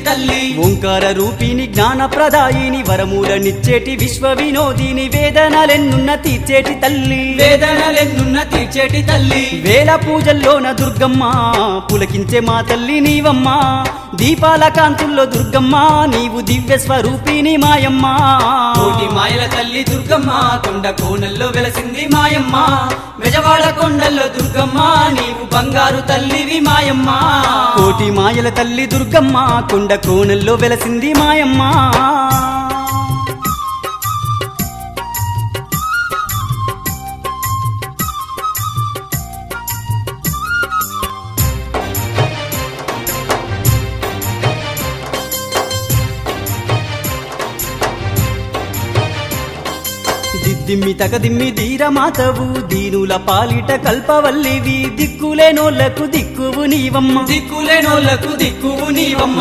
తల్లి ఓంకార రూపిణి జ్ఞాన ప్రదాయిని వరమూలనిచ్చేటి విశ్వ వినోదిని వేదనలెన్నున్న తీర్చేటి తల్లి వేదనలెన్నున్న తీర్చేటి తల్లి వేల పూజల్లోన దుర్గమ్మ పులకించే మా తల్లి నీవమ్మ దీపాల కాంతుల్లో దుర్గమ్మ నీవు దివ్య స్వరూపిణి మాయమ్మ కోటి మాయల తల్లి దుర్గమ్మ కొండ కోనల్లో వెలసింది మాయమ్మ బెజవాడ కొండల్లో దుర్గమ్మ నీవు బంగారు తల్లివి మాయమ్మ కోటి మాయల తల్లి దుర్గమ్మ కొండ కోనల్లో వెలసింది మాయమ్మ దిమ్మి తగదిమ్మి ధీరమాతవు దీనుల పాలిట కల్పవల్లివి దిక్కులేనోళ్లకు దిక్కువు నీవమ్మ దిక్కులేనోళ్లకు దిక్కువు నీవమ్మ